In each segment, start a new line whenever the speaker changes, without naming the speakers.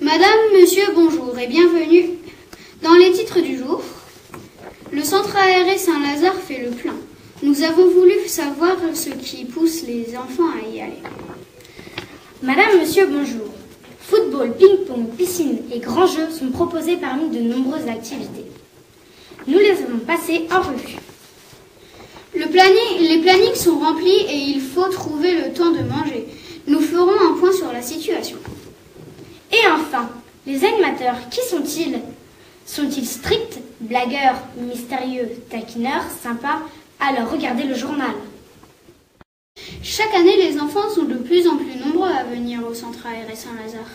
Madame, monsieur, bonjour et bienvenue. Dans les titres du jour, le centre aéré Saint-Lazare fait le plein. Nous avons voulu savoir ce qui pousse les enfants à y aller.
Madame, monsieur, bonjour. Football, ping-pong, piscine et grands jeux sont proposés parmi de nombreuses activités. Nous les avons passés en revue.
Les plannings sont remplis et il faut trouver le temps de manger. Nous ferons un point sur la situation.
Et enfin, les animateurs, qui sont-ils? Sont-ils stricts, blagueurs, mystérieux, taquineurs, sympas? Alors regardez le journal.
Chaque année, les enfants sont de plus en plus nombreux à venir au centre aéré Saint-Lazare.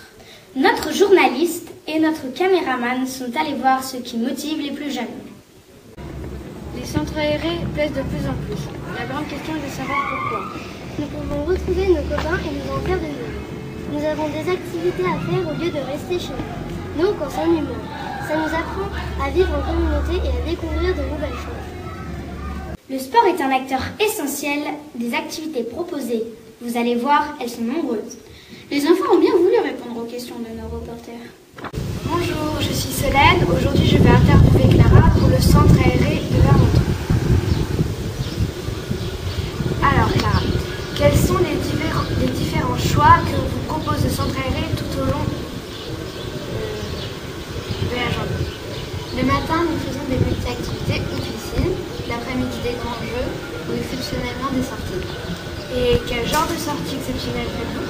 Notre journaliste et notre caméraman sont allés voir ce qui motive les plus jeunes.
Les centres aérés plaisent de plus en plus. La grande question est de savoir pourquoi.
Nous pouvons retrouver nos copains et nous en faire de nouveaux. Nous avons des activités à faire au lieu de rester chez nous. Donc on s'ennuie moins. Ça nous apprend à vivre en communauté et à découvrir de nouvelles choses.
Le sport est un acteur essentiel des activités proposées. Vous allez voir, elles sont nombreuses.
Les enfants ont bien voulu répondre aux questions de nos reporters.
Bonjour, je suis Solène. Aujourd'hui, je vais interviewer Clara pour le centre aéré de Vermonton. Alors Clara, quels sont les différents choix que vous propose le centre aéré tout au long de la journée?
Le matin, nous faisons des petites activités ou piscine. L'après-midi, des grands jeux ou exceptionnellement des sorties.
Et quel genre de sorties exceptionnelles faites-vous?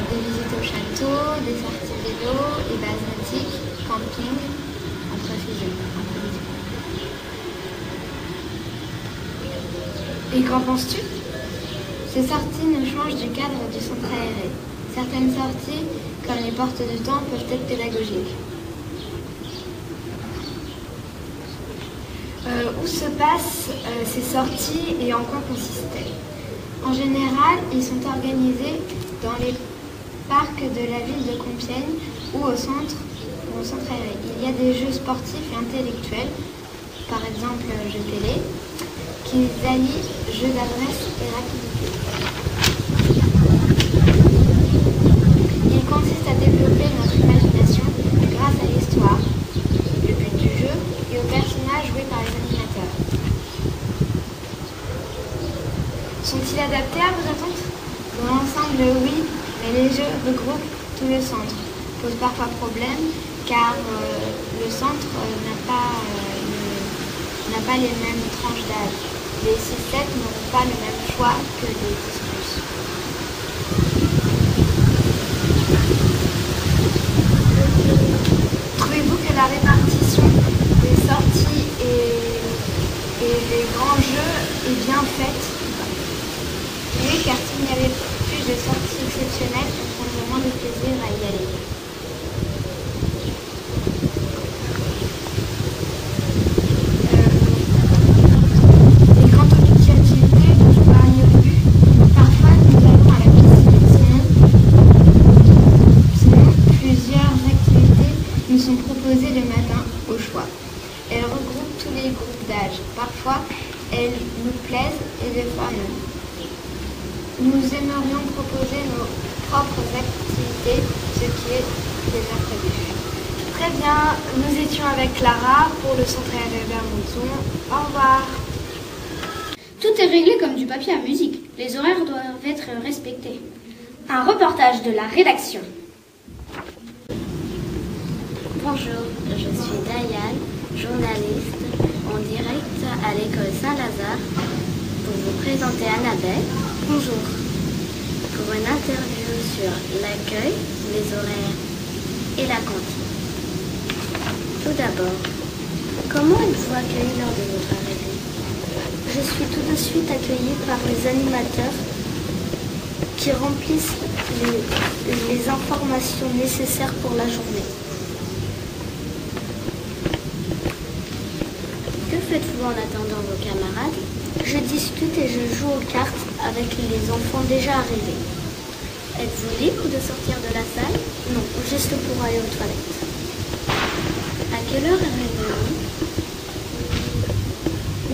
Des visites au château, des sorties vélo, des bases nautiques, camping, entre fusées.
Et qu'en penses-tu?
Ces sorties nous changent du cadre du centre aéré. Certaines sorties, comme les portes du temps, peuvent être pédagogiques.
Où se passent ces sorties et en quoi consistent-elles?
En général, ils sont organisés dans les parcs de la ville de Compiègne ou au centre aéré. Il y a des jeux sportifs et intellectuels, par exemple jeux télé, qui allient jeux d'adresse et rapidité. Il consiste à développer notre imagination grâce à l'histoire, le but du jeu et aux personnages joués par les animateurs.
Sont-ils adaptés à vos attentes?
Dans l'ensemble, oui, mais les jeux regroupent tout le centre. Pose parfois problème car le centre n'a pas les mêmes tranches d'âge. Les 6-7 n'auront pas le même choix que les 10+.
Trouvez-vous que la répartition des sorties et des grands jeux est bien faite?
Oui, car s'il n'y avait plus de sorties exceptionnelles, on prendrait moins de plaisir à y aller.
Et quant aux multi-activités dont vous parliez au début,
Parfois, nous allons à la piscine. Sinon, plusieurs activités nous sont proposées le matin au choix. Elles regroupent tous les groupes d'âge. Parfois, elles nous plaisent et des fois non. Nous aimerions proposer nos propres activités, ce qui est déjà prévu.
très bien, nous étions avec Clara pour le centre aéré Vermonton. Au revoir.
Tout est réglé comme du papier à musique. Les horaires doivent être respectés.
Un reportage de la rédaction.
Bonjour, je suis Diane, journaliste en direct à l'école Saint-Lazare pour vous présenter Annabelle. Bonjour. Pour une interview sur l'accueil, les horaires et la cantine. Tout d'abord, comment êtes-vous accueilli lors de votre arrivée?
Je suis tout de suite accueillie par les animateurs qui remplissent les informations nécessaires pour la journée.
Que faites-vous en attendant vos camarades?
Je discute et je joue aux cartes avec les enfants déjà arrivés.
Êtes-vous libre de sortir de la salle?
Non, juste pour aller aux toilettes.
À quelle heure arrivez-vous?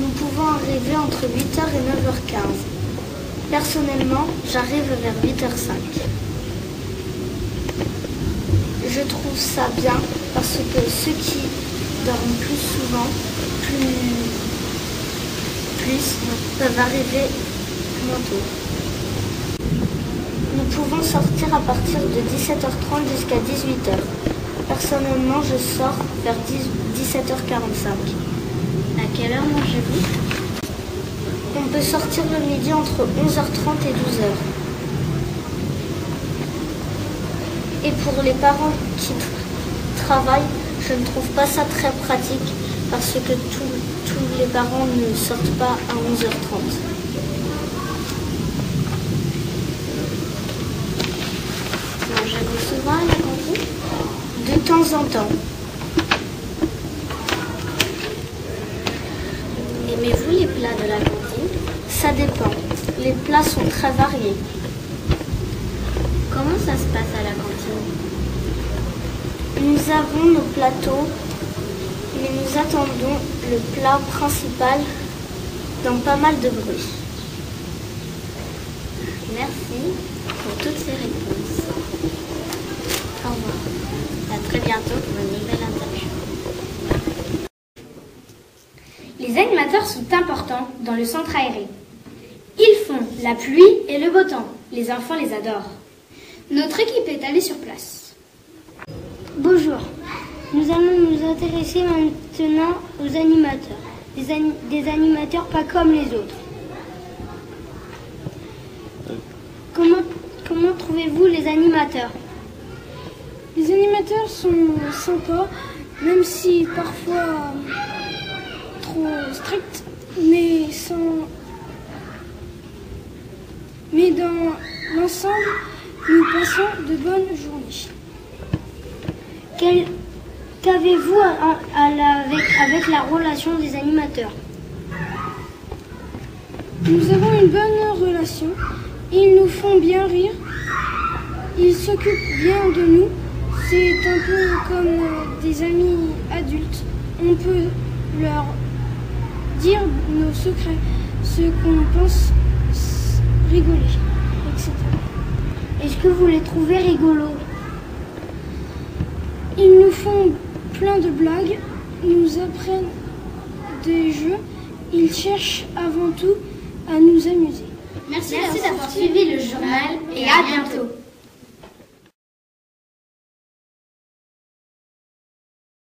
Nous pouvons arriver entre 8h et 9h15. Personnellement, j'arrive vers 8h05.
Je trouve ça bien parce que ceux qui dorment plus souvent, plus peuvent arriver moins tôt. Nous pouvons sortir à partir de 17h30 jusqu'à 18h. Personnellement, je sors vers 17h45.
À quelle heure mangez-vous?
On peut sortir le midi entre 11h30 et 12h. Et pour les parents qui travaillent, je ne trouve pas ça très pratique parce que tous les parents ne sortent pas à 11h30.
Mangez-vous souvent à la cantine?
De temps en temps.
Aimez-vous les plats de la cantine?
Ça dépend. Les plats sont très variés.
Comment ça se passe à la cantine?
Nous avons nos plateaux, mais nous attendons le plat principal dans pas mal de bruit.
Merci pour toutes ces réponses. Au revoir. À très bientôt pour une nouvelle interview.
Les animateurs sont importants dans le centre aéré. Ils font la pluie et le beau temps. Les enfants les adorent.
Notre équipe est allée sur place.
Bonjour, nous allons nous intéresser maintenant aux animateurs. Des animateurs pas comme les autres. Comment trouvez-vous les animateurs?
Les animateurs sont sympas, même si parfois trop stricts, mais dans l'ensemble, nous passons de bonnes journées.
Qu'avez-vous avec la relation des animateurs?
Nous avons une bonne relation, ils nous font bien rire, ils s'occupent bien de nous, c'est un peu comme des amis adultes. On peut leur dire nos secrets, ce qu'on pense, rigoler, etc.
Est-ce que vous les trouvez rigolos?
Ils nous font plein de blagues, ils nous apprennent des jeux, ils cherchent avant tout à nous amuser.
Merci d'avoir suivi le journal et à bientôt.